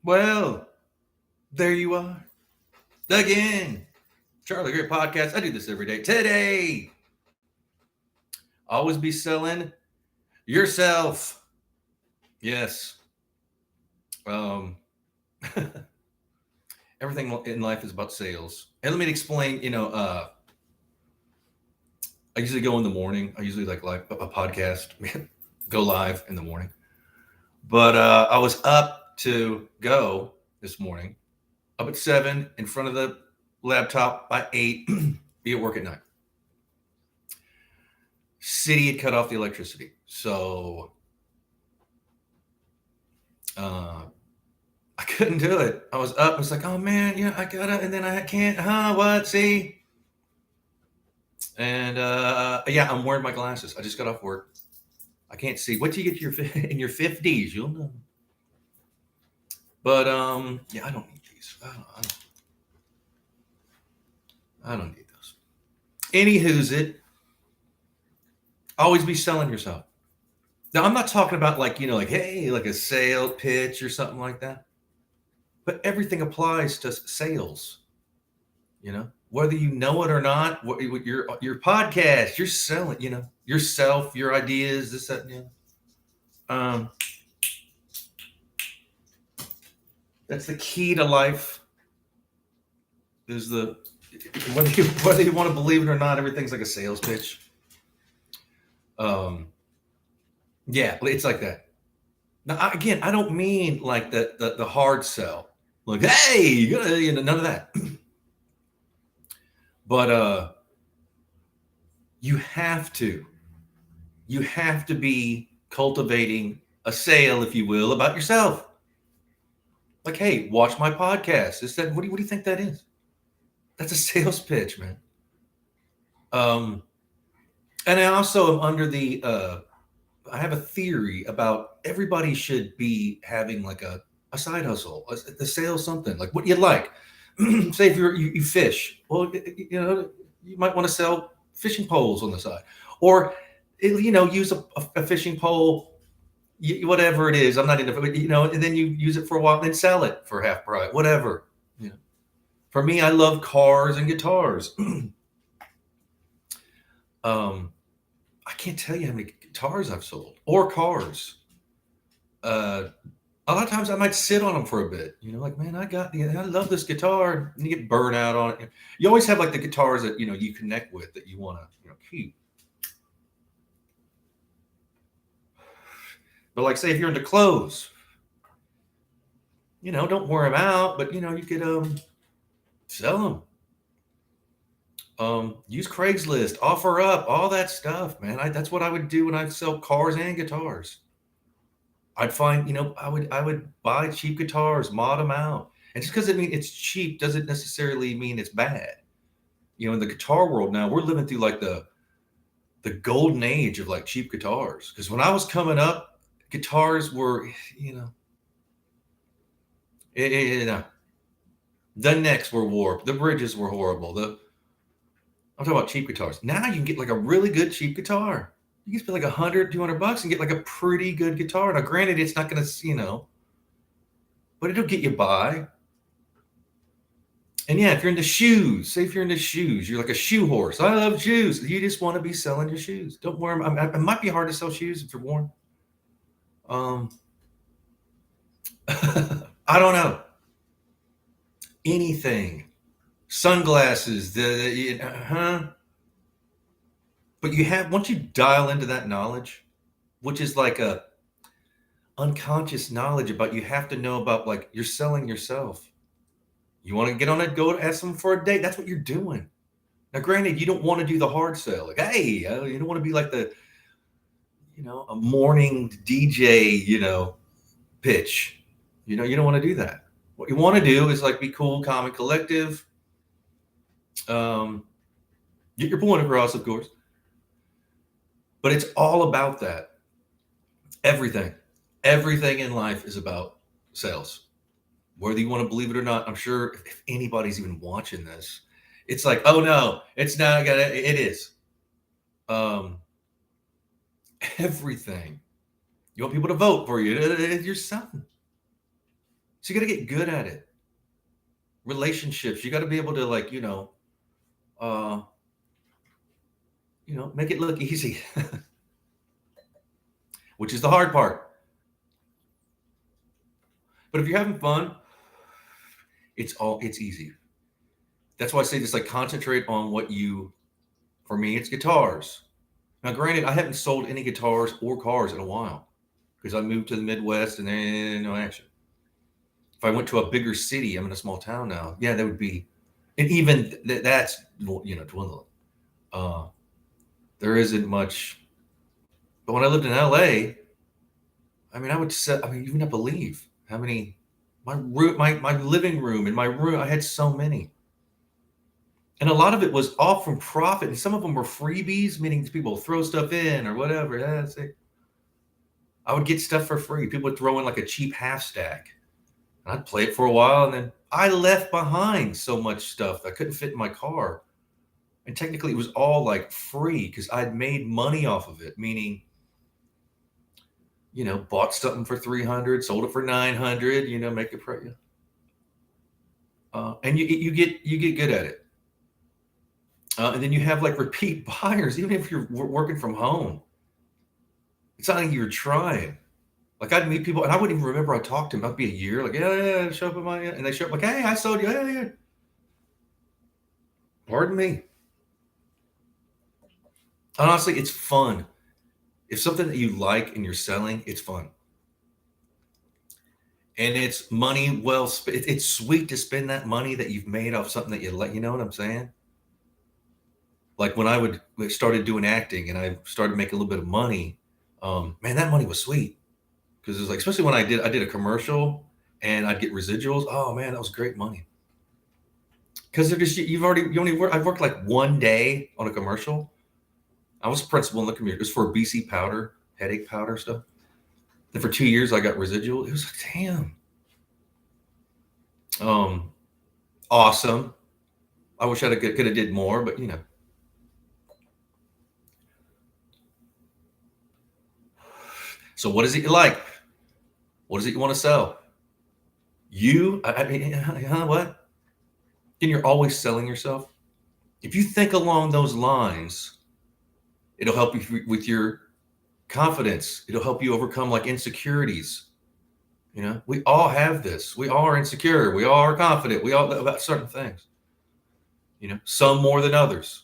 Well, there you are. Again. Charlie Greer podcast. I do this every day. Today, always be selling yourself. Yes. Um, everything in life is about sales. And let me explain, I usually go in the morning. I usually like live a podcast, go live in the morning. But I was up to go this morning, up at 7 in front of the laptop by 8, be at work at 9. City had cut off the electricity. So I couldn't do it. I was up. I was like, oh man, yeah, I gotta, and then I can't. What? See? And yeah, I'm wearing my glasses. I just got off work. I can't see. What do you get in your 50s? You'll know. But yeah, I don't need these. I don't need those. Anywho's it. Always be selling yourself. Now, I'm not talking about like, hey, like a sale pitch or something like that. But everything applies to sales. Whether you know it or not, your podcast, you're selling, yourself, your ideas, this, that, that's the key to life. Is whether you want to believe it or not, everything's like a sales pitch. Yeah, it's like that. Now, again, I don't mean like the hard sell, like, hey, none of that. But you have to be cultivating a sale, if you will, about yourself. Like, hey, watch my podcast. Is that what do you think that is? That's a sales pitch, man. And I also am under the I have a theory about everybody should be having like a side hustle, a sale, something like what you like. Say if you fish, well, you might want to sell fishing poles on the side, or use a fishing pole, whatever it is. I'm not into, and then you use it for a while, then sell it for half price, whatever. For me, I love cars and guitars. I can't tell you how many guitars I've sold or cars. A lot of times I might sit on them for a bit, like, man, I love this guitar, and you get burnt out on it. You always have like the guitars that, you connect with, that you want to, keep. But like, say if you're into clothes, don't wear them out, but you could sell them. Use Craigslist, offer up, all that stuff, man. That's what I would do when I sell cars and guitars. I'd find, I would buy cheap guitars, mod them out. And just because it's cheap doesn't necessarily mean it's bad. In the guitar world now, we're living through like the golden age of like cheap guitars. Because when I was coming up, guitars were, the necks were warped, the bridges were horrible. I'm talking about cheap guitars. Now you can get like a really good cheap guitar. You can spend like $100, $200 and get like a pretty good guitar. Now, granted, it's not going to, but it'll get you by. And yeah, if you're into shoes, say if you're into shoes, you're like a shoe horse. I love shoes. You just want to be selling your shoes. Don't wear them. It might be hard to sell shoes if you're worn. I don't know. Anything. Sunglasses. But once you dial into that knowledge, which is like a unconscious knowledge about, you have to know about, like, you're selling yourself. You want to get on it, go ask them for a date. That's what you're doing. Now, granted, you don't want to do the hard sell. Like, hey, you don't want to be like the, a morning DJ, pitch. You don't want to do that. What you want to do is like be cool, calm, and collective. Get your point across, of course. But it's all about that. Everything in life is about sales. Whether you want to believe it or not, I'm sure if anybody's even watching this, it's like, oh no, it's not gonna. It is. Everything. You want people to vote for you. You're selling. So you got to get good at it. Relationships, you got to be able to like, uh, make it look easy, which is the hard part. But if you're having fun, it's easy. That's why I say just like concentrate on what you. For me, it's guitars. Now, granted, I haven't sold any guitars or cars in a while because I moved to the Midwest and then no action. If I went to a bigger city, I'm in a small town now. Yeah, that would be, and even that's dwindling. Uh, there isn't much. But when I lived in LA, I mean, I would say, I mean, you would not believe how many my living room and my room. I had so many, and a lot of it was all from profit, and some of them were freebies, meaning people throw stuff in or whatever. Yeah, that's it. I would get stuff for free. People would throw in like a cheap half stack, and I'd play it for a while, and then I left behind so much stuff that couldn't fit in my car. And technically, it was all like free because I'd made money off of it, meaning bought something for 300, sold it for 900, make it price. And you get good at it. And then you have like repeat buyers, even if you're working from home. It's not like you're trying. Like I'd meet people and I wouldn't even remember I talked to them. I'd be a year, like, yeah, show up at my, and they show up like, hey, I sold you. Yeah. Pardon me. Honestly, it's fun. If something that you like and you're selling, it's fun. And it's money well spent. It's sweet to spend that money that you've made off something that you like. You know what I'm saying? Like when started doing acting and I started making a little bit of money, man, that money was sweet because it was like, especially when I did a commercial and I'd get residuals. Oh man, that was great money. Because they're just you only work. I've worked like one day on a commercial. I was principal in the community. It was for BC powder, headache powder stuff. Then for 2 years I got residual. It was like, damn. Um, awesome. I wish I could have did more, but So what is it you like? What is it you want to sell? I mean, you know what? Then you're always selling yourself. If you think along those lines, it'll help you with your confidence. It'll help you overcome like insecurities. We all have this. We all are insecure. We all are confident. We all know about certain things. Some more than others.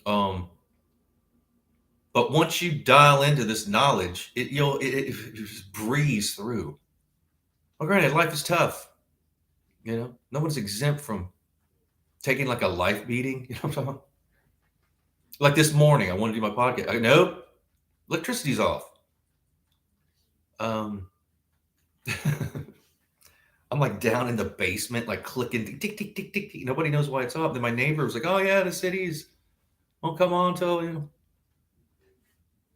Um, but once you dial into this knowledge, it just breeze through. Well, granted, life is tough. No one's exempt from taking like a life beating. You know what I'm talking about? Like this morning, I wanted to do my podcast. Nope, electricity's off. Um, I'm like down in the basement, like clicking, tick, tick, tick, tick, tick. Nobody knows why it's off. Then my neighbor was like, "Oh yeah, the city's won't come on till you."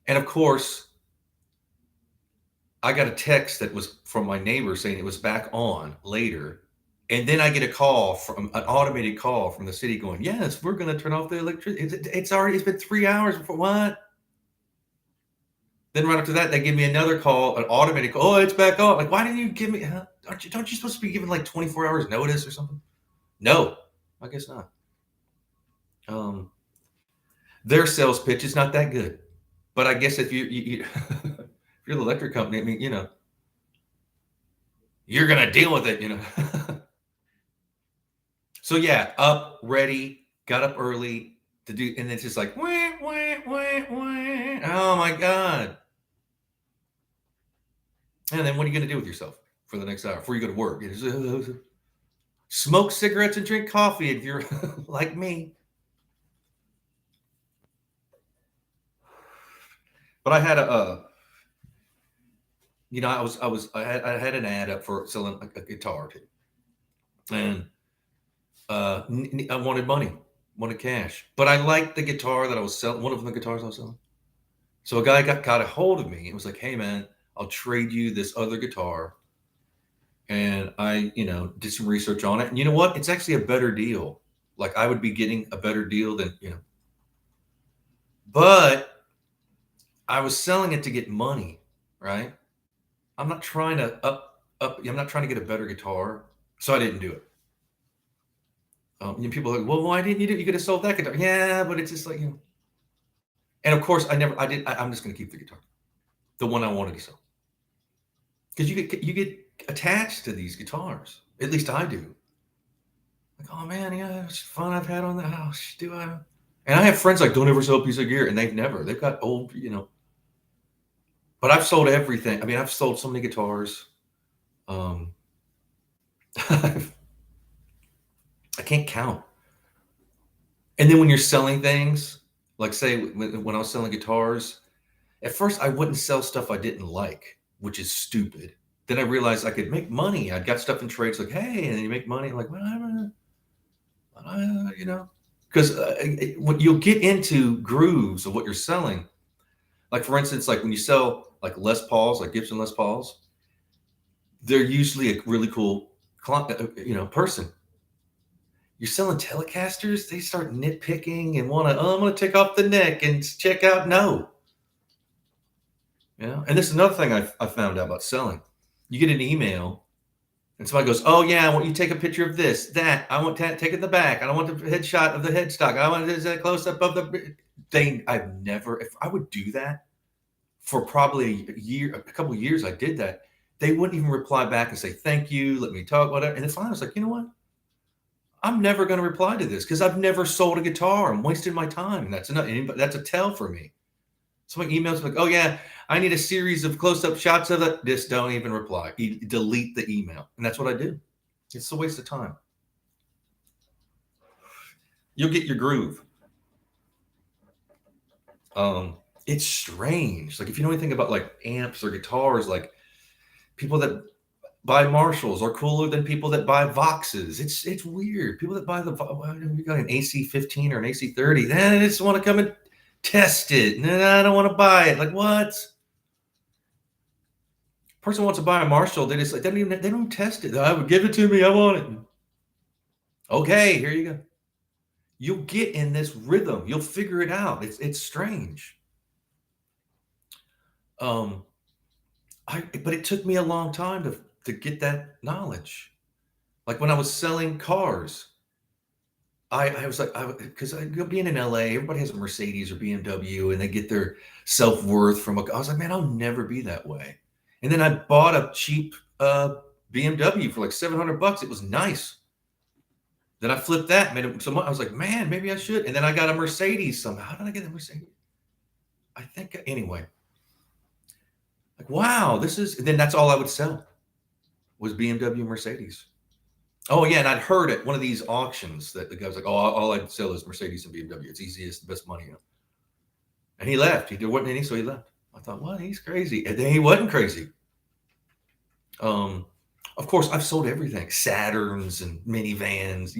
And of course, I got a text that was from my neighbor saying it was back on later. And then I get a call from an automated call from the city going, yes, we're going to turn off the electricity. It's been 3 hours before what? Then right after that, they give me another call, an automated call. Oh, it's back on. Like, why didn't you give me, don't you supposed to be given like 24 hours notice or something? No, I guess not. Um, their sales pitch is not that good. But I guess if you if you're the electric company, I mean, you're going to deal with it. So yeah, up, ready, got up early to do, and it's just like, wah, wah, wah, wah. Oh my God. And then what are you going to do with yourself for the next hour before you go to work? Smoke cigarettes and drink coffee if you're like me. But I had I had an ad up for selling a guitar too. And I wanted money, wanted cash. But I liked the guitar that I was selling, one of the guitars I was selling. So a guy got a hold of me and was like, hey man, I'll trade you this other guitar. And I, did some research on it. And you know what? It's actually a better deal. Like I would be getting a better deal than. But I was selling it to get money, right? I'm not trying to I'm not trying to get a better guitar, so I didn't do it. People are like, well, why didn't you do it? You could have sold that guitar. Yeah, but it's just like, and of course, I did. I'm just going to keep the guitar, the one I wanted to sell, because you get attached to these guitars. At least I do. Like, oh man, yeah, it's fun I've had on the house. Do I? And I have friends like, don't ever sell a piece of gear, and they've got old. But I've sold everything. I mean, I've sold so many guitars. Um, I can't count. And then when you're selling things, like say when I was selling guitars, at first I wouldn't sell stuff I didn't like, which is stupid. Then I realized I could make money. I got stuff in trades like, hey, and then you make money. Like, well, because when you'll get into grooves of what you're selling. Like for instance, like when you sell like Les Pauls, like Gibson Les Pauls, they're usually a really cool, person. You're selling Telecasters, they start nitpicking and want to, I'm going to take off the neck and check out. No. And this is another thing I found out about selling. You get an email and somebody goes, oh, yeah, I want you to take a picture of this, that. I want to take it in the back. I don't want the headshot of the headstock. I want a close up of the thing. If I would do that for probably a couple of years, I did that. They wouldn't even reply back and say, thank you, let me talk, whatever. And then finally I was like, you know what? I'm never going to reply to this because I've never sold a guitar. I'm wasting my time. And that's that's a tell for me. So my emails like, oh yeah, I need a series of close-up shots of it. Just don't even reply. Delete the email. And that's what I do. It's a waste of time. You'll get your groove. It's strange. Like if you know anything about like amps or guitars, like people that buy Marshalls are cooler than people that buy Voxes. It's weird. People that buy you got an AC-15 or an AC-30, then they just want to come and test it. And I don't want to buy it. Like what? Person wants to buy a Marshall, they just like they don't test it. I would give it to me. I want it. Okay, here you go. You'll get in this rhythm. You'll figure it out. It's strange. But it took me a long time to get that knowledge. Like when I was selling cars, I was like, because being in LA, everybody has a Mercedes or BMW, and they get their self worth from I was like, man, I'll never be that way. And then I bought a cheap BMW for like $700. It was nice. Then I flipped that, made it so much. I was like, man, maybe I should. And then I got a Mercedes somehow. How did I get a Mercedes? I think anyway. Like, wow, then that's all I would sell was BMW Mercedes. Oh yeah, and I'd heard at one of these auctions that the guy was like, oh, all I'd sell is Mercedes and BMW. It's easiest, the best money. And he left. He wasn't any, so he left. I thought, well, he's crazy. And then he wasn't crazy. Of course, I've sold everything. Saturns and minivans,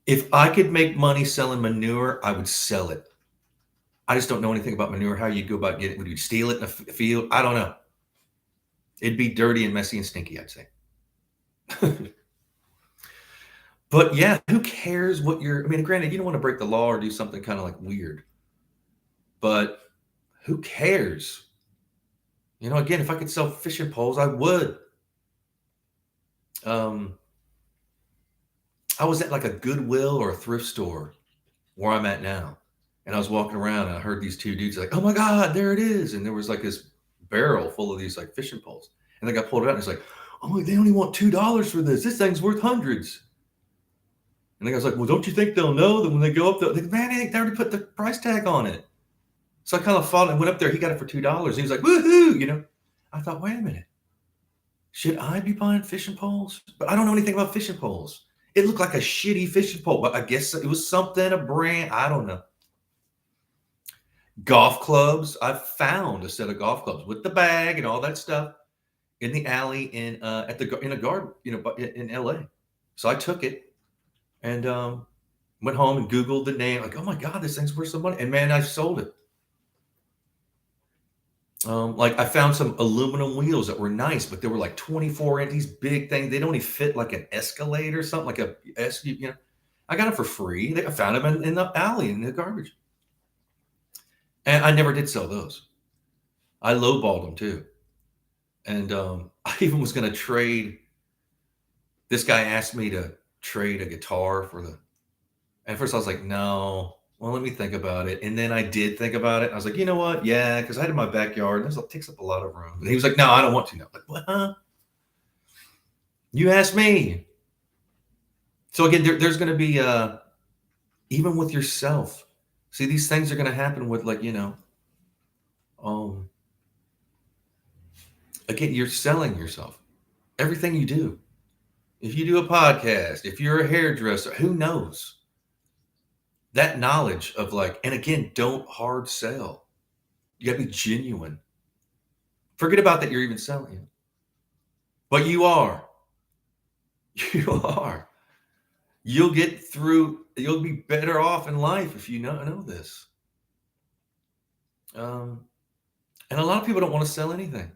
if I could make money selling manure, I would sell it. I just don't know anything about manure, how you go about getting it. Would you steal it in a field? I don't know. It'd be dirty and messy and stinky, I'd say. But yeah, who cares what I mean, granted, you don't want to break the law or do something kind of like weird, but who cares? Again, if I could sell fishing poles, I would. I was at like a Goodwill or a thrift store where I'm at now. And I was walking around and I heard these two dudes like, oh my God, there it is. And there was like this barrel full of these like fishing poles. And the guy pulled it out and he's like, oh, they only want $2 for this. This thing's worth hundreds. And the guy's like, well, don't you think they'll know that when they go up there, man, they already put the price tag on it. So I kind of fought and went up there. He got it for $2. He was like, woohoo, I thought, wait a minute. Should I be buying fishing poles? But I don't know anything about fishing poles. It looked like a shitty fishing pole, but I guess it was something, a brand. I don't know. Golf clubs. I found a set of golf clubs with the bag and all that stuff in the alley in a garden, in LA. So I took it and went home and Googled the name. Like, oh my God, this thing's worth some money. And man, I sold it. Like I found some aluminum wheels that were nice, but they were like 24 inch, these big things. They don't even fit like an Escalade or something, like a SUV. I got them for free. I found them in the alley in the garbage. And I never did sell those. I lowballed them too. And I even was going to trade. This guy asked me to trade a guitar for the. At first, I was like, no. Well, let me think about it. And then I did think about it. I was like, you know what? Yeah, because I had it in my backyard. And it takes up a lot of room. And he was like, no, I don't want to. No. I'm like, what? Huh? You asked me. So again, there's going to be even with yourself. See, these things are going to happen with um, again, you're selling yourself. Everything you do. If you do a podcast, if you're a hairdresser, who knows? That knowledge of and again, don't hard sell. You got to be genuine. Forget about that you're even selling it. But you are. You are. You'll be better off in life if you know this. And a lot of people don't want to sell anything.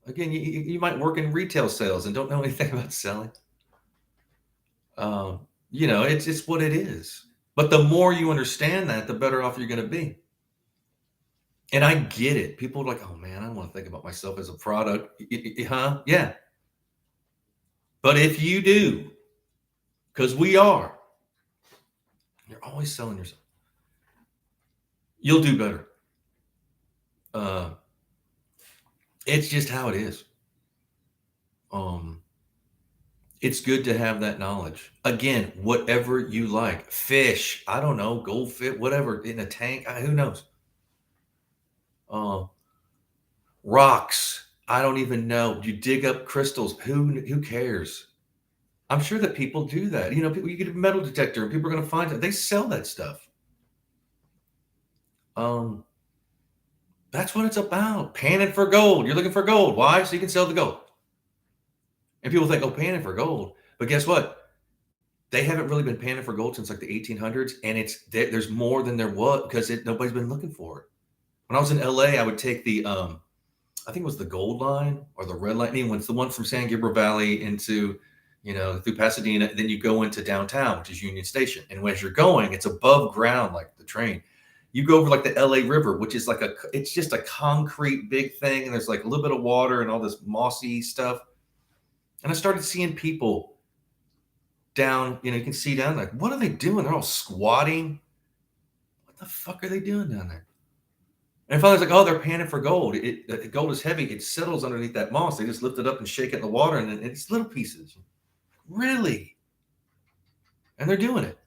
Again, you might work in retail sales and don't know anything about selling. It's what it is. But the more you understand that, the better off you're going to be. And I get it. People are like, oh man, I don't want to think about myself as a product. Huh? Yeah. But if you do, because we are, you're always selling yourself, you'll do better. It's just how it is. It's good to have that knowledge. Again, whatever you like, fish, I don't know, goldfish, whatever, in a tank, who knows? Rocks, I don't even know. You dig up crystals, who cares? I'm sure that people do that. People, you get a metal detector, and people are going to find it. They sell that stuff. That's what it's about. Panning for gold. You're looking for gold. Why? So you can sell the gold. And people think, oh, panning for gold. But guess what? They haven't really been panning for gold since the 1800s, and there's more than there was because nobody's been looking for it. When I was in LA, I would take the I think it was the Gold Line or the Red Line. Anyway, it's the one from San Gabriel Valley into through Pasadena. Then you go into downtown, which is Union Station. And as you're going, it's above ground like the train. You go over the LA River, which is it's just a concrete big thing, and there's a little bit of water and all this mossy stuff. And I started seeing people down, you can see down what are they doing? They're all squatting. What the fuck are they doing down there? And finally, it's oh, they're panning for gold. The gold is heavy. It settles underneath that moss. They just lift it up and shake it in the water, and it's little pieces. Really? And they're doing it.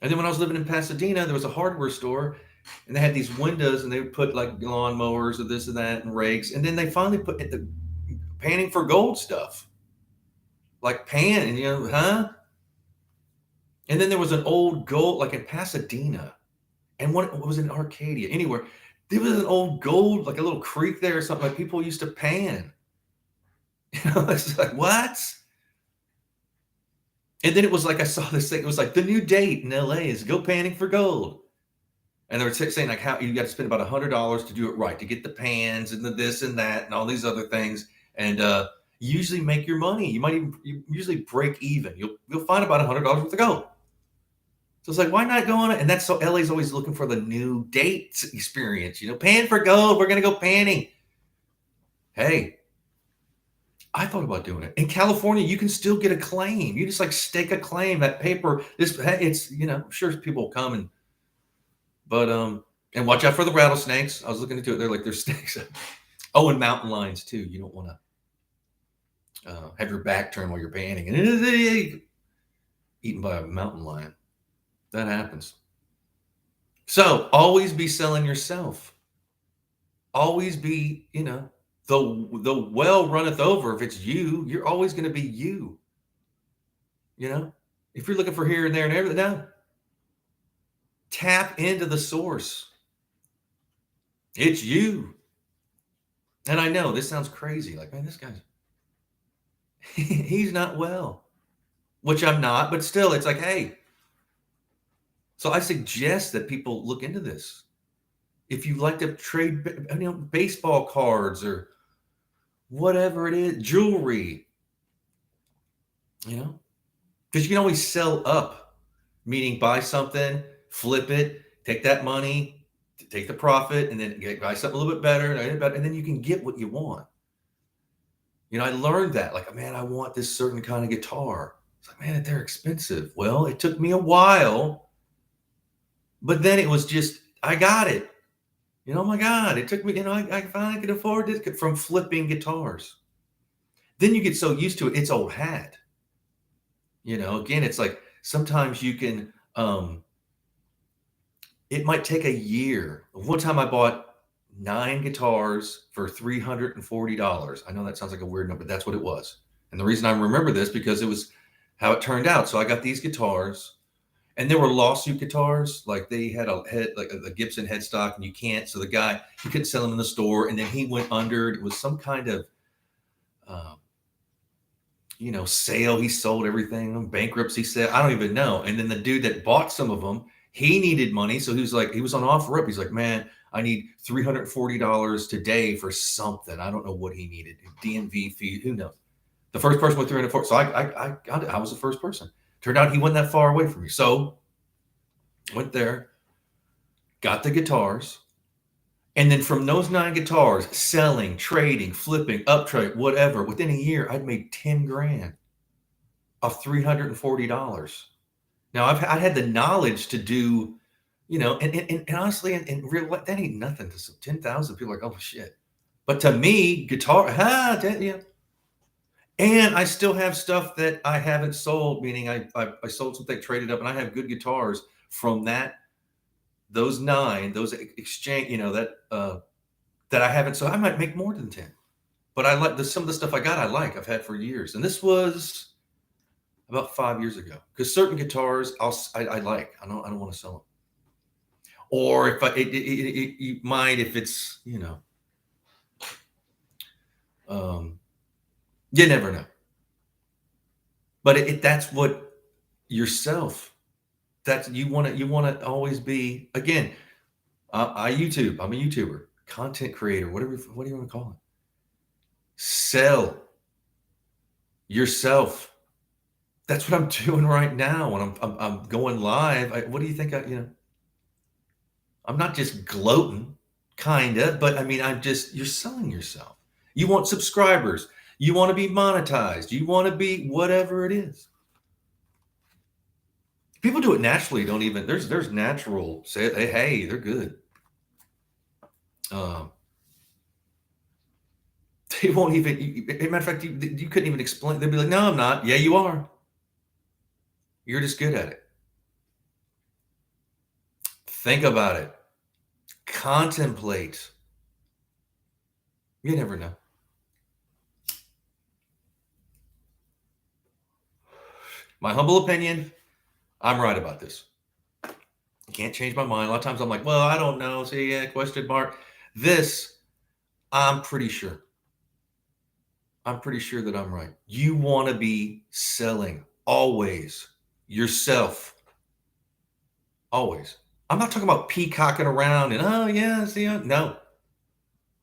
And then when I was living in Pasadena, there was a hardware store, and they had these windows, and they would put lawnmowers or this and that and rakes. And then they finally put the panning for gold stuff. Pan, huh? And then there was an old gold, in Pasadena, and what was in Arcadia, anywhere. There was an old gold, a little creek there or something. People used to pan. It's what? And then it was I saw this thing. It was the new date in LA is go panning for gold. And they were saying how you got to spend about $100 to do it right, to get the pans and the this and that and all these other things. And usually make your money. You usually break even. You'll find about $100 worth of gold. So it's why not go on it? And that's so LA's always looking for the new dates experience. Pan for gold. We're going to go panning. Hey, I thought about doing it. In California, you can still get a claim. You just stake a claim, that paper. I'm sure people will come and watch out for the rattlesnakes. I was looking into it. There's snakes. Oh, and mountain lions too. You don't want to have your back turned while you're panning. And it is eaten by a mountain lion. That happens. So always be selling yourself. Always be, the well runneth over. If it's you, you're always going to be you. If you're looking for here and there and everything, no. Tap into the source. It's you. And I know this sounds crazy. Man, this guy's, he's not well, which I'm not, but still it's hey. So I suggest that people look into this. If you like to trade, baseball cards or whatever it is, jewelry, because you can always sell up, meaning buy something, flip it, take that money, take the profit and then buy something a little bit better, and then you can get what you want. I learned that, like, man, I want this certain kind of guitar. It's like, man, they're expensive. Well, it took me a while, but then it was just, I got it. Oh my God, it took me, I finally could afford this from flipping guitars. Then you get so used to it, it's old hat. Again, it's like sometimes you can, it might take a year. One time I bought 9 guitars for $340. I know that sounds like a weird number, but that's what it was. And the reason I remember this because it was how it turned out. So I got these guitars, and they were lawsuit guitars. Like they had like a Gibson headstock, and you can't. So the guy, he couldn't sell them in the store, and then he went under. It was some kind of, sale. He sold everything. Bankruptcy sale. I don't even know. And then the dude that bought some of them, he needed money, so he was on OfferUp. He's like, man, I need $340 today for something. I don't know what he needed. DMV fee, who knows? The first person with 340. So I got it. I was the first person. Turned out he wasn't that far away from me. So went there, got the guitars. And then from those 9 guitars, selling, trading, flipping, uptrade, whatever, within a year, I'd made 10 grand of $340. Now I had the knowledge to do, and honestly, in real life, that ain't nothing to some 10,000 people. Like, oh shit. But to me, guitar, yeah. And I still have stuff that I haven't sold, meaning I sold something, traded up, and I have good guitars from those 9, those exchange, that I haven't. So I might make more than 10. But I like some of the stuff I've had for years. And this was about 5 years ago, because certain guitars I like. I don't want to sell them. Or if you mind if it's, you never know. But that's what yourself. That's you want to always be. Again, I YouTube. I'm a YouTuber, content creator, whatever. What do you want to call it? Sell yourself. That's what I'm doing right now when I'm going live. What do you think? I'm not just gloating, kinda, but I mean, you're selling yourself. You want subscribers. You want to be monetized. You want to be whatever it is. People do it naturally. Don't even, there's natural, say, hey, they're good. They won't even, as a matter of fact, you couldn't even explain. They'd be like, no, I'm not. Yeah, you are. You're just good at it. Think about it. Contemplate. You never know. My humble opinion, I'm right about this. I can't change my mind. A lot of times I'm like, well, I don't know. See, yeah, question mark. This, I'm pretty sure. I'm pretty sure that I'm right. You want to be selling always yourself. Always. I'm not talking about peacocking around and, oh, yeah, see, no.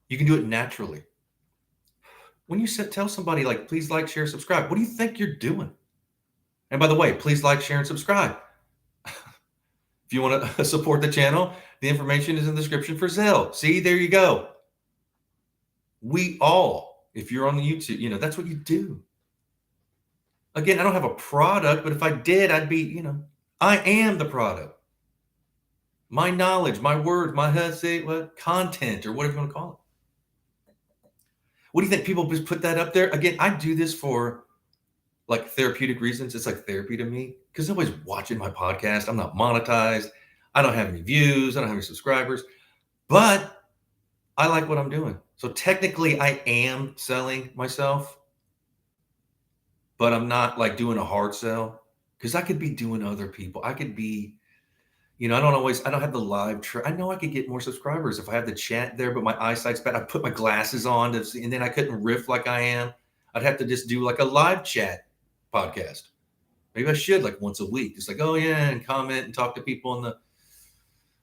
You can do it naturally. When you tell somebody, like, please like, share, subscribe, what do you think you're doing? And by the way, please like, share, and subscribe. If you want to support the channel, the information is in the description for Zelle. See, there you go. We all, if you're on the YouTube, that's what you do. Again, I don't have a product, but if I did, I'd be, I am the product. My knowledge, my words, my content, or whatever you want to call it. What do you think? People just put that up there? Again, I do this for like therapeutic reasons. It's like therapy to me because nobody's watching my podcast. I'm not monetized. I don't have any views. I don't have any subscribers, but I like what I'm doing. So technically I am selling myself, but I'm not like doing a hard sell because I could be doing other people. I could be, I don't have the live. I know I could get more subscribers if I have the chat there, but my eyesight's bad. I put my glasses on to see, and then I couldn't riff like I am. I'd have to just do like a live chat podcast. Maybe I should like once a week. Just like, oh yeah, and comment and talk to people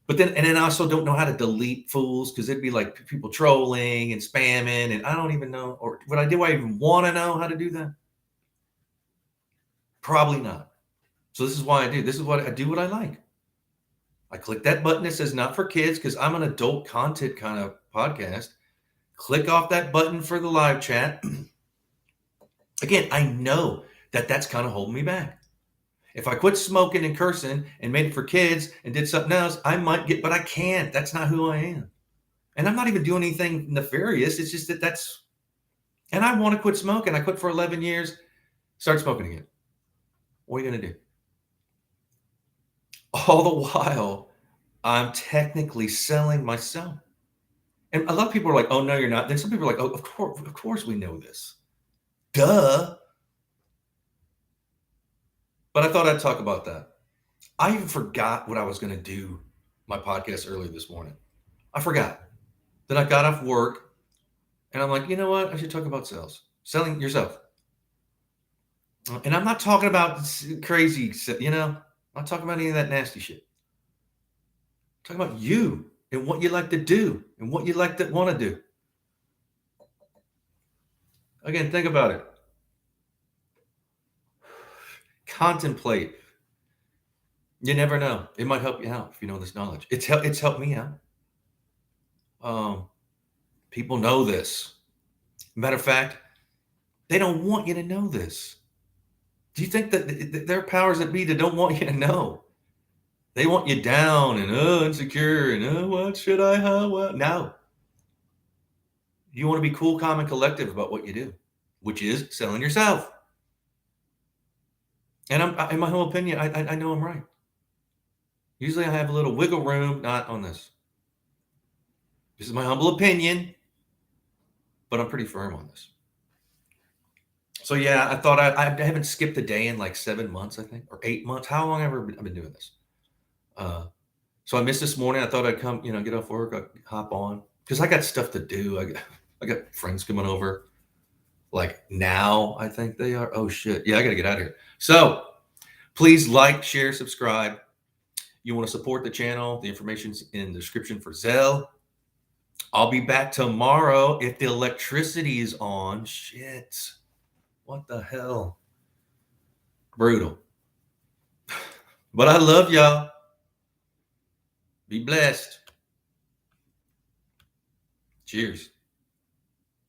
but then I also don't know how to delete fools because it'd be like people trolling and spamming, and I don't even know, or what I do, I even want to know how to do that? Probably not. So this is why I do. This is what I do, what I like. I click that button that says not for kids because I'm an adult content kind of podcast. Click off that button for the live chat. Again, I know that that's kind of holding me back. If I quit smoking and cursing and made it for kids and did something else, I might get, but I can't. That's not who I am. And I'm not even doing anything nefarious. It's just that that's, and I want to quit smoking. I quit for 11 years, start smoking again. What are you going to do? All the while, I'm technically selling myself. And a lot of people are like, oh, no, you're not. Then some people are like, oh, of course we know this. Duh. But I thought I'd talk about that. I even forgot what I was going to do my podcast earlier this morning. I forgot. Then I got off work and I'm like, you know what? I should talk about sales, selling yourself. And I'm not talking about crazy, I'm not talking about any of that nasty shit. I'm talking about you and what you like to do and what you like to want to do. Again, think about it. Contemplate. You never know. It might help you out if you know this knowledge. It's helped me out. People know this. Matter of fact, they don't want you to know this. Do you think that there are powers that be that don't want you to know? They want you down and insecure and what should I have? What? No. You want to be cool, calm, and collective about what you do, which is selling yourself. And in my humble opinion, I know I'm right. Usually I have a little wiggle room, not on this. This is my humble opinion, but I'm pretty firm on this. So yeah, I thought I haven't skipped a day in like 7 months, I think, or 8 months. How long have I been doing this? So I missed this morning. I thought I'd come, get off work, I'd hop on because I got stuff to do. I got friends coming over. Like now, I think they are. Oh shit! Yeah, I got to get out of here. So please like, share, subscribe. You want to support the channel? The information's in the description for Zelle. I'll be back tomorrow if the electricity is on. Shit. What the hell? Brutal. But I love y'all. Be blessed. Cheers.